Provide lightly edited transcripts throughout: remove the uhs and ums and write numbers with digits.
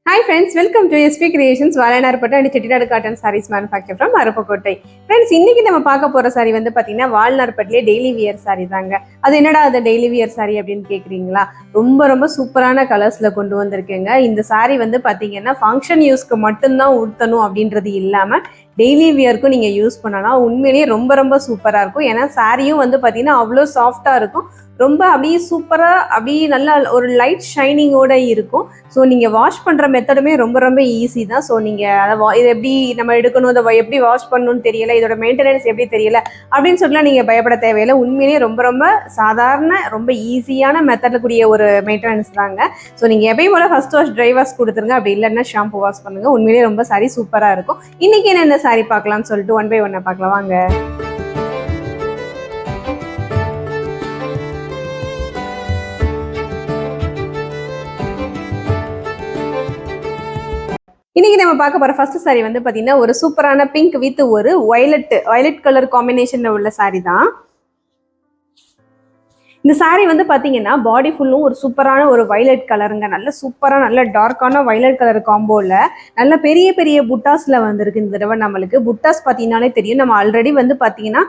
Hi friends, welcome to SP Creations வாலனார்பட்டு and Chettinad Cotton Sarees manufactured from Arupakottai. Friends, இன்னைக்கு நம்ம பார்க்க போற saree வந்து பாத்தீங்கன்னா வால்னார்பட்லயே டெய்லி வியர் saree தாங்க. அது என்னடா அது டெய்லி வியர் saree அப்படின்னு கேக்குறீங்களா? ரொம்ப சூப்பரான கலர்ஸ்ல கொண்டு வந்திருக்கேங்க. இந்த saree வந்து பாத்தீங்கன்னா ஃபங்க்ஷன் யூஸ்க்கு மட்டும்தான் உடுத்தணும் அப்படின்றது இல்லாம டெய்லி வியர்க்கும் நீங்க யூஸ் பண்ணலாம். உண்மையிலேயே ரொம்ப சூப்பரா இருக்கும். ஏன்னா சாரியும் வந்து பாத்தீங்கன்னா அவ்வளோ சாஃப்டா இருக்கும். ரொம்ப அப்படியே சூப்பரா அப்படியே நல்லா ஒரு லைட் ஷைனிங்கோட இருக்கும். ஸோ நீங்க வாஷ் பண்ற மெத்தடுமே ரொம்ப ஈஸி தான். ஸோ நீங்க இதை எப்படி நம்ம எடுக்கணும், அதை எப்படி வாஷ் பண்ணணும்னு தெரியல, இதோட மெயின்டெனன்ஸ் எப்படி தெரியல அப்படின்னு சொல்லலாம் நீங்க பயப்பட தேவையில்லை. உண்மையிலேயே ரொம்ப சாதாரண ரொம்ப ஈஸியான மெத்தட்ல கூடிய ஒரு மெயின்டெனன்ஸ் தாங்க. ஸோ நீங்க எப்பயும் போல ஃபர்ஸ்ட் வாஷ் ட்ரை வாஷ் கொடுத்துருங்க. அப்படி இல்லைன்னா ஷாம்பு வாஷ் பண்ணுங்க. உண்மையிலேயே ரொம்ப சாரி சூப்பரா இருக்கும். இன்னைக்கு என்ன சாரி பார்க்கலாம்னு சொல்லிட்டு ஒன் பை ஒன்னை பார்க்கலாம் வாங்க. இன்னைக்கு நம்ம பார்க்க போற ஃபர்ஸ்ட் சாரி வந்து பாத்தீங்கன்னா ஒரு சூப்பரான பிங்க் வித் ஒரு வயலட் கலர் காம்பினேஷன்ல உள்ள சாரி தான். இந்த சாரீ வந்து பாத்தீங்கன்னா பாடி ஃபுல்லும் ஒரு சூப்பரான ஒரு வயலட் கலருங்க. நல்ல சூப்பரா நல்ல டார்க்கான வயலட் கலர் காம்போல நல்ல பெரிய புட்டாஸ்ல வந்திருக்கு. இந்த தடவை நம்மளுக்கு புட்டாஸ் பாத்தீங்கன்னாலே தெரியும். நம்ம ஆல்ரெடி வந்து பாத்தீங்கன்னா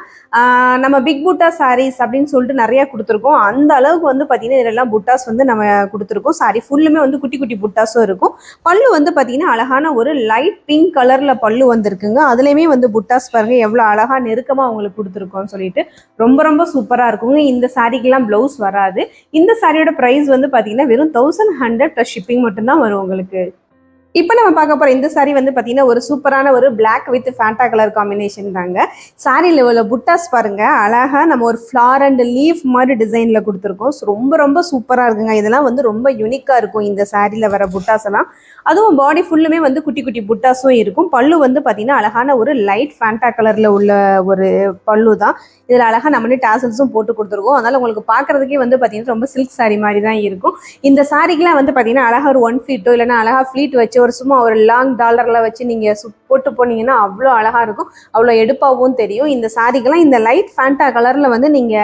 நம்ம பிக் புட்டா சாரீஸ் அப்படின்னு சொல்லிட்டு நிறைய கொடுத்துருக்கோம். அந்த அளவுக்கு வந்து பாத்தீங்கன்னா இதெல்லாம் புட்டாஸ் வந்து நம்ம கொடுத்துருக்கோம். சாரி ஃபுல்லுமே வந்து குட்டி புட்டாஸும் இருக்கும். பல்லு வந்து பாத்தீங்கன்னா அழகான ஒரு லைட் பிங்க் கலர்ல பல்லு வந்திருக்குங்க. அதுலயுமே வந்து புட்டாஸ் பாருங்க எவ்வளவு அழகா நெருக்கமா அவங்களுக்கு கொடுத்துருக்கோம்னு சொல்லிட்டு ரொம்ப சூப்பரா இருக்குங்க. இந்த சாரிக்கெல்லாம் பிளவுஸ் வராது. இந்த சாரியோட பிரைஸ் வந்து பாத்தீங்கன்னா வெறும் 1100 பிளஸ் ஷிப்பிங் மட்டும்தான் வரும் உங்களுக்கு. இப்போ நம்ம பார்க்க போற இந்த சாரி வந்து பாத்தீங்கன்னா ஒரு சூப்பரான ஒரு black with Fanta colour combination தாங்க. சாரியில் உள்ள புட்டாஸ் பாருங்க அழகா நம்ம ஒரு ஃப்ளார் அண்ட் லீஃப் மாதிரி டிசைன்ல கொடுத்துருக்கோம். ரொம்ப சூப்பரா இருக்குங்க. இதெல்லாம் வந்து ரொம்ப யூனிக்கா இருக்கும் இந்த சாரியில வர புட்டாஸ் எல்லாம். அதுவும் பாடி ஃபுல்லுமே வந்து குட்டி புட்டாஸும் இருக்கும். பல்லு வந்து பாத்தீங்கன்னா அழகான ஒரு லைட் ஃபேண்டா கலர்ல உள்ள ஒரு பல்லு தான். இதுல அழகா நம்ம டாசல்ஸும் போட்டு கொடுத்துருக்கோம். அதனால உங்களுக்கு பாக்குறதுக்கே வந்து பாத்தீங்கன்னா ரொம்ப சில்க் சாரி மாதிரி தான் இருக்கும். இந்த சாரிக்கெல்லாம் வந்து பாத்தீங்கன்னா அழகா ஒரு 1 ஃபீட்டோ இல்லைன்னா அழகா ஃபிளீட் வச்சு ஒரு சும்மா ஒரு லாங் டாலர்ல வச்சு நீங்க போட்டு போனீங்கன்னா அவ்வளோ அழகா இருக்கும். அவ்வளோ எடுப்பாகவும் தெரியும். இந்த சாரிக்கெல்லாம் இந்த லைட் ஃபேண்டா கலர்ல வந்து நீங்க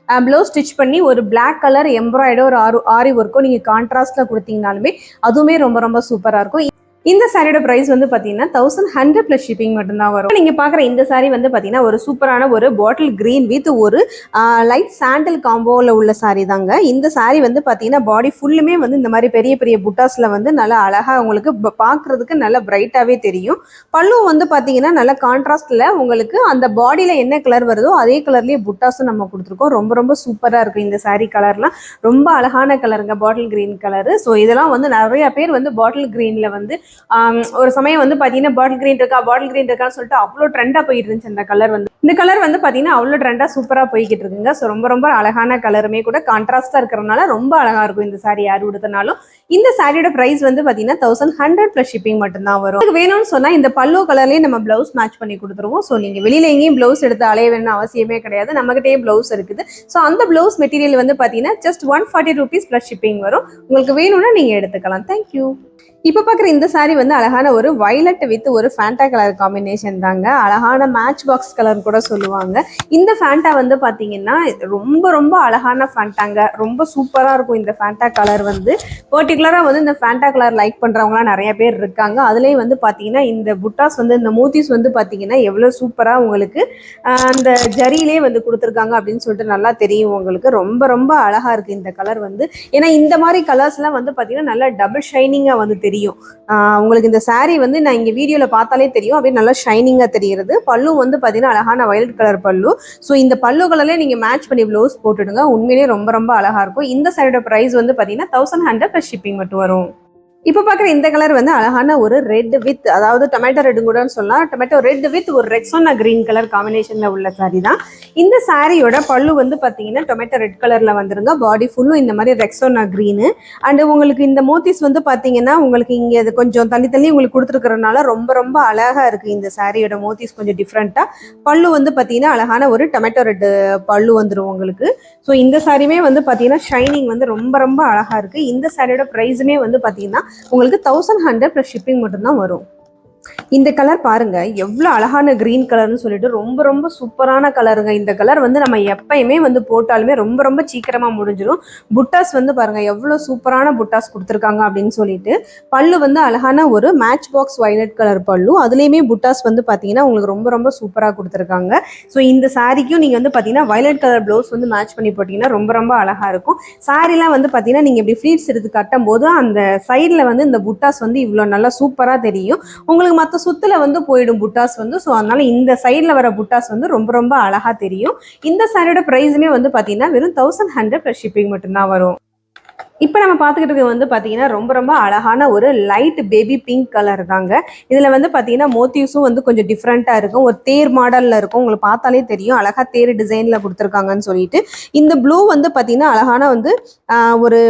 ப்ளவுஸ் ஸ்டிச் பண்ணி ஒரு பிளாக் கலர் எம்ப்ராய்டோ ஒரு ஆரி ஒர்க்கோ நீங்க கான்ட்ராஸ்ட்ல கொடுத்தீங்கனாலுமே அதுவுமே ரொம்ப சூப்பரா இருக்கும். இந்த சாரியோட பிரைஸ் வந்து பாத்தீங்கன்னா 1100 பிளஸ் ஷிப்பிங் மட்டும்தான் வரும். நீங்க பாக்குற இந்த சாரி வந்து பாத்தீங்கன்னா ஒரு சூப்பரான ஒரு பாட்டில் கிரீன் வித் ஒரு லைட் சாண்டல் காம்போல உள்ள சாரி தாங்க. இந்த சாரி வந்து பாத்தீங்கன்னா பாடி ஃபுல்லுமே வந்து இந்த மாதிரி பெரிய புட்டாஸ்ல வந்து நல்லா அழகா உங்களுக்கு பாக்குறதுக்கு நல்லா பிரைட்டாவே தெரியும். பல்லு வந்து பாத்தீங்கன்னா நல்ல கான்ட்ராஸ்ட்ல உங்களுக்கு அந்த பாடியில என்ன கலர் வருதோ அதே கலர்லயே புட்டாஸும் நம்ம கொடுத்துருக்கோம். ரொம்ப சூப்பரா இருக்கும் இந்த சாரி கலர்லாம். ரொம்ப அழகான கலருங்க பாட்டில் கிரீன் கலரு. ஸோ இதெல்லாம் வந்து நிறைய பேர் வந்து பாட்டில் கிரீன்ல வந்து ஒரு சமயம் வந்து பாத்தீங்கன்னா பாட்டில் கிரீன் இருக்கான்னு சொல்லிட்டு அவ்வளோ ட்ரெண்டா போயிட்டு இருந்துச்சு. அந்த கலர் வந்து இந்த கலர் வந்து பாத்தீங்கன்னா அவ்வளோ ட்ரெண்டா சூப்பரா போய்கிட்டு இருக்குங்க. ஸோ ரொம்ப அழகான கலருமே கூட கான்ட்ராஸ்டா இருக்கிறதுனால ரொம்ப அழகா இருக்கும் இந்த சாரி யார் உடுத்தினாலும். இந்த சாரியோட பிரைஸ் வந்து பாத்தீங்கன்னா 1100 பிளஸ் ஷிப்பிங் மட்டும்தான் வரும். உங்களுக்கு வேணும்னு சொன்னா இந்த பல்லு கலர்லயே நம்ம பிளவுஸ் மேட்ச் பண்ணி கொடுத்துருவோம். ஸோ நீங்க வெளியில எங்கேயும் பிளவுஸ் எடுத்து அலைய வேணும்னு அவசியமே கிடையாது. நம்மகிட்டயே பிளவுஸ் இருக்குது. ஸோ அந்த பிளவுஸ் மெட்டீரியல் வந்து பாத்தீங்கன்னா ஜஸ்ட் 140 rupees பிளஸ் ஷிப்பிங் வரும். உங்களுக்கு வேணும்னா நீங்க எடுத்துக்கலாம். தேங்க்யூ. இப்போ பார்க்குற இந்த சாரி வந்து அழகான ஒரு வயலட் வித் ஒரு ஃபேண்டா கலர் காம்பினேஷன் தாங்க. அழகான மேட்ச் பாக்ஸ் கலர் கூட சொல்லுவாங்க. இந்த ஃபேண்டா வந்து பார்த்தீங்கன்னா ரொம்ப அழகான ஃபேண்டாங்க. ரொம்ப சூப்பராக இருக்கும் இந்த ஃபேண்டா கலர் வந்து. பர்டிகுலராக வந்து இந்த ஃபேண்டா கலர் லைக் பண்ணுறவங்களாம் நிறைய பேர் இருக்காங்க. அதுலேயும் வந்து பார்த்தீங்கன்னா இந்த புட்டாஸ் வந்து இந்த மூத்திஸ் வந்து பார்த்தீங்கன்னா எவ்வளோ சூப்பராக உங்களுக்கு அந்த ஜரியிலே வந்து கொடுத்துருக்காங்க அப்படின்னு சொல்லிட்டு நல்லா தெரியும் உங்களுக்கு. ரொம்ப அழகாக இருக்குது இந்த கலர் வந்து. ஏன்னா இந்த மாதிரி கலர்ஸ்லாம் வந்து பார்த்தீங்கன்னா நல்லா டபுள் ஷைனிங்காக வந்து தெரியும். உங்களுக்கு இந்த சாரி வந்து நான் இங்க வீடியோல பார்த்தாலே தெரியும். அப்படியே நல்லா ஷைனிங்கா தெரியுது. பல்லு வந்து பாத்தீங்கன்னா அழகான வயலட் கலர் பல்லு. ஸோ இந்த பல்லு கலர்ல நீங்க மேட்ச் பண்ணி ப்ளவுஸ் போட்டுடுங்க. உண்மையிலேயே ரொம்ப அழகா இருக்கும். இந்த சாரியோட பிரைஸ் வந்து பாத்தீங்கன்னா 1100 பிளஸ் ஷிப்பிங் மட்டும் வரும். இப்போ பார்க்குற இந்த கலர் வந்து அழகான ஒரு ரெட் வித் அதாவது டொமேட்டோ ரெட் கூட சொல்லலாம். டொமேட்டோ ரெட் வித் ஒரு ரெக்ஸோனா கிரீன் கலர் காம்பினேஷன்ல உள்ள சாரி தான். இந்த சாரியோட பல்லு வந்து பார்த்தீங்கன்னா டொமேட்டோ ரெட் கலர்ல வந்துருங்க. பாடி ஃபுல்லும் இந்த மாதிரி ரெக்ஸோனா கிரீனு. அண்ட் உங்களுக்கு இந்த மோத்திஸ் வந்து பார்த்தீங்கன்னா உங்களுக்கு இங்கே அது கொஞ்சம் தள்ளி உங்களுக்கு கொடுத்துருக்கறதுனால ரொம்ப அழகா இருக்கு. இந்த சாரியோட மோத்திஸ் கொஞ்சம் டிஃப்ரெண்டா. பல்லு வந்து பார்த்தீங்கன்னா அழகான ஒரு டொமேட்டோ ரெட் பல்லு வந்துடும் உங்களுக்கு. ஸோ இந்த சாரியுமே வந்து பார்த்தீங்கன்னா ஷைனிங் வந்து ரொம்ப அழகா இருக்கு. இந்த சாரியோட ப்ரைஸுமே வந்து பார்த்தீங்கன்னா உங்களுக்கு 1100 பிளஸ் ஷிப்பிங் மட்டும்தான் வரும். இந்த கலர் பாருங்க எவ்வளோ அழகான கிரீன் கலர்னு சொல்லிட்டு ரொம்ப ரொம்ப சூப்பரான கலருங்க. இந்த கலர் வந்து நம்ம எப்பயுமே வந்து போட்டாலுமே ரொம்ப ரொம்ப சீக்கிரமா முடிஞ்சிடும். புட்டாஸ் வந்து பாருங்க எவ்வளோ சூப்பரான புட்டாஸ் கொடுத்துருக்காங்க அப்படின்னு சொல்லிட்டு. பல்லு வந்து அழகான ஒரு மேட்ச் பாக்ஸ் வயலட் கலர் பல்லு, அதுலேயுமே புட்டாஸ் வந்து பார்த்தீங்கன்னா உங்களுக்கு ரொம்ப ரொம்ப சூப்பராக கொடுத்துருக்காங்க. ஸோ இந்த சாரிக்கும் நீங்கள் வந்து பார்த்தீங்கன்னா வயலட் கலர் ப்ளவுஸ் வந்து மேட்ச் பண்ணி போட்டிங்கன்னா ரொம்ப ரொம்ப அழகாக இருக்கும். சாரிலாம் வந்து பார்த்தீங்கன்னா நீங்கள் இப்படி ஃப்ளீட்ஸ் எடுத்து கட்டும் போது அந்த சைடில் வந்து இந்த புட்டாஸ் வந்து இவ்வளோ நல்லா சூப்பராக தெரியும். உங்களுக்கு மற்ற சுத்துல வந்து போயிடும் புட்டாஸ் வந்து. ஸோ அதனால இந்த சைடில் வர புட்டாஸ் வந்து ரொம்ப ரொம்ப அழகா தெரியும். இந்த சாரியோட ப்ரைஸுமே வந்து பார்த்தீங்கன்னா வெறும் 1100 + ஷிப்பிங் மட்டும்தான் வரும். இப்போ நம்ம பார்த்துக்கிட்டு வந்து பார்த்தீங்கன்னா ரொம்ப ரொம்ப அழகான ஒரு லைட் பேபி பிங்க் கலர் தாங்க. இதில் வந்து பார்த்தீங்கன்னா மோட்டிவ்ஸும் வந்து கொஞ்சம் டிஃப்ரெண்ட்டாக இருக்கும். ஒரு தேர் மாடலில் இருக்கும், உங்களுக்கு பார்த்தாலே தெரியும் அழகாக தேர் டிசைனில் கொடுத்துருக்காங்கன்னு சொல்லிட்டு. இந்த ப்ளூ வந்து பார்த்தீங்கன்னா அழகான வந்து ஒரு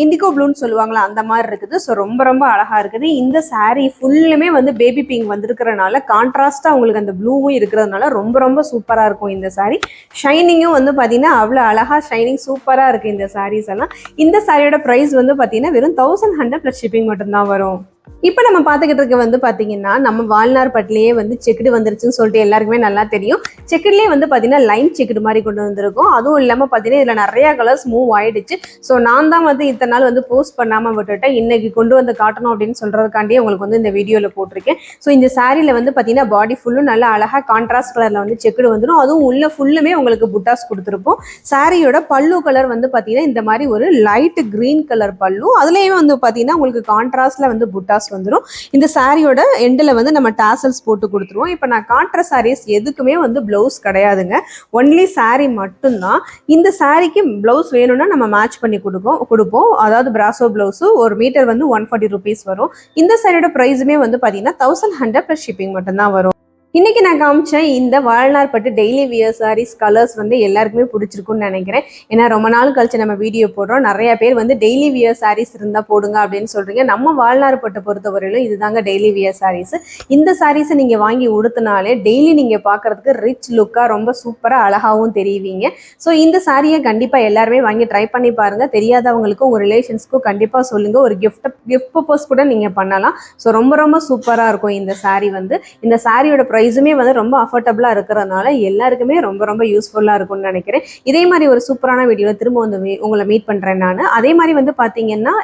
இண்டிகோ ப்ளூன்னு சொல்லுவாங்களா அந்த மாதிரி இருக்குது. ஸோ ரொம்ப ரொம்ப அழகாக இருக்குது. இந்த சாரீ ஃபுல்லுமே வந்து பேபி பிங்க் வந்திருக்கிறனால கான்ட்ராஸ்ட்டாக உங்களுக்கு அந்த ப்ளூவும் இருக்கிறதுனால ரொம்ப ரொம்ப சூப்பராக இருக்கும் இந்த சாரீ. ஷைனிங்கும் வந்து பார்த்தீங்கன்னா அவ்வளோ அழகாக ஷைனிங் சூப்பராக இருக்குது இந்த சாரீஸ் எல்லாம். இந்த சாரியோட பிரைஸ் வந்து பார்த்தீங்கன்னா வெறும் 1100 + ஷிப்பிங் மட்டும்தான் வரும். இப்போ நம்ம பார்த்துக்கிட்டு இருக்க வந்து பார்த்தீங்கன்னா நம்ம வால்நார்பட்டிலேயே வந்து செக்குடு வந்துருச்சுன்னு சொல்லிட்டு எல்லாருக்குமே நல்லா தெரியும். செக்குடுலேயே வந்து பார்த்தீங்கன்னா லைன் செக்குடு மாதிரி கொண்டு வந்திருக்கும். அதுவும் இல்லாமல் பார்த்தீங்கன்னா இதில் நிறையா கலர்ஸ் மூவ் ஆயிடுச்சு. ஸோ நான் தான் வந்து இத்தனை நாள் வந்து போஸ்ட் பண்ணாமல் விட்டுட்டேன். இன்னைக்கு கொண்டு வந்து காட்டணும் அப்படின்னு சொல்கிறதுக்காண்டியே உங்களுக்கு வந்து இந்த வீடியோவில் போட்டிருக்கேன். ஸோ இந்த சாரியில் வந்து பார்த்தீங்கன்னா பாடி ஃபுல்லும் நல்லா அழகாக கான்ட்ராஸ்ட் கலரில் வந்து செக்குடு வந்துடும். அதுவும் உள்ள ஃபுல்லுமே உங்களுக்கு புட்டாஸ் கொடுத்துருப்போம். சாரியோட பல்லு கலர் வந்து பார்த்தீங்கன்னா இந்த மாதிரி ஒரு லைட் கிரீன் கலர் பல்லு, அதுலேயும் வந்து பார்த்தீங்கன்னா உங்களுக்கு கான்ட்ராஸ்டில் வந்து புட்டாஸ் வந்துடும். இந்த சாரியோட எண்டில் வந்து நம்ம டாசல்ஸ் போட்டு கொடுத்துருவோம். இப்போ நான் காட்டுற சாரீஸ் எதுக்குமே வந்து ப்ளவுஸ் கிடையாதுங்க, ஒன்லி சாரீ மட்டும்தான். இந்த சாரீக்கு ப்ளவுஸ் வேணும்னா நம்ம மேட்ச் பண்ணி கொடுப்போம். அதாவது பிராசோ ப்ளவுஸு 1 மீட்டர் வந்து 140 rupees வரும். இந்த சாரியோட ப்ரைஸுமே வந்து பார்த்தீங்கன்னா 1100 + ஷிப்பிங் மட்டும்தான் வரும். இன்னைக்கு நான் காமிச்சேன் இந்த வால்நார்பட்டு டெய்லி வியர் சாரீஸ் கலர்ஸ் வந்து எல்லாருக்குமே பிடிச்சிருக்குன்னு நினைக்கிறேன். ஏன்னா ரொம்ப நாள் கழிச்சு நம்ம வீடியோ போடுறோம். நிறைய பேர் வந்து டெய்லி வியர் சாரீஸ் இருந்தால் போடுங்க அப்படின்னு சொல்றீங்க. நம்ம வால்நார்பட்டை பொறுத்தவரையிலும் இதுதாங்க டெய்லி வியர் சாரீஸ். இந்த சாரீஸை நீங்கள் வாங்கி உடுத்தினாலே டெய்லி நீங்கள் பார்க்கறதுக்கு ரிச் லுக்காக ரொம்ப சூப்பராக அழகாகவும் தெரிவிங்க. ஸோ இந்த சாரியை கண்டிப்பாக எல்லாருமே வாங்கி ட்ரை பண்ணி பாருங்கள். தெரியாதவங்களுக்கும் உங்கள் ரிலேஷன்ஸ்க்கும் கண்டிப்பாக சொல்லுங்கள். ஒரு கிஃப்ட் பர்பஸ் கூட நீங்கள் பண்ணலாம். ஸோ ரொம்ப ரொம்ப சூப்பராக இருக்கும் இந்த சாரீ வந்து. இந்த சாரியோட ப்ரைஸுமே வந்து ரொம்ப அஃபோர்டபுளாக இருக்கிறதுனால எல்லாருக்குமே ரொம்ப ரொம்ப யூஸ்ஃபுல்லாக இருக்கும்னு நினைக்கிறேன். இதே மாதிரி ஒரு சூப்பரான வீடியோவில் திரும்ப வந்து உங்களை மீட் பண்ணுறேன் நான். அதே மாதிரி வந்து பார்த்தீங்கன்னா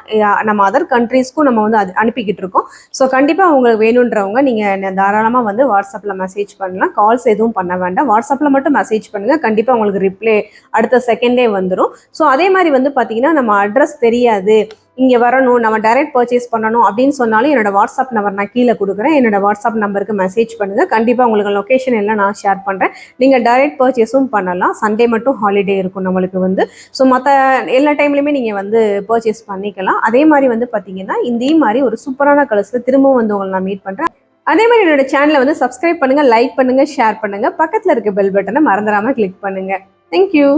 நம்ம அதர் கண்ட்ரீஸ்க்கும் நம்ம வந்து அனுப்பிக்கிட்டு இருக்கோம். ஸோ கண்டிப்பாக உங்களுக்கு வேணுன்றவங்க நீங்கள் தாராளமாக வந்து வாட்ஸ்அப்பில் மெசேஜ் பண்ணலாம். கால்ஸ் எதுவும் பண்ண வேண்டாம், வாட்ஸ்அப்பில் மட்டும் மெசேஜ் பண்ணுங்கள். கண்டிப்பாக உங்களுக்கு ரிப்ளை அடுத்த செகண்டே வந்துடும். ஸோ அதே மாதிரி வந்து பார்த்தீங்கன்னா நம்ம அட்ரஸ் தெரியாது, இங்கே வரணும், நம்ம டைரக்ட் பர்ச்சேஸ் பண்ணணும் அப்படின்னு சொன்னாலும் என்னோட வாட்ஸ்அப் நம்பர் நான் கீழே கொடுக்குறேன். என்னோட வாட்ஸ்அப் நம்பருக்கு மெசேஜ் பண்ணுங்கள். கண்டிப்பாக உங்களுக்கு லொக்கேஷன் எல்லாம் நான் ஷேர் பண்ணுறேன். நீங்கள் டைரக்ட் பர்ச்சேஸும் பண்ணலாம். சண்டே மட்டும் ஹாலிடே இருக்கும் நம்மளுக்கு வந்து. ஸோ மற்ற எல்லா டைம்லையுமே நீங்கள் வந்து பர்ச்சேஸ் பண்ணிக்கலாம். அதே மாதிரி வந்து பார்த்தீங்கன்னா இதே மாதிரி ஒரு சூப்பரான கலர்ஸில் திரும்பவும் வந்து உங்களை நான் மீட் பண்ணுறேன். அதே மாதிரி என்னோட சேனலை வந்து சப்ஸ்கிரைப் பண்ணுங்கள், லைக் பண்ணுங்கள், ஷேர் பண்ணுங்கள். பக்கத்தில் இருக்க பெல் பட்டனை மறந்துடாமல் கிளிக் பண்ணுங்கள். தேங்க்யூ.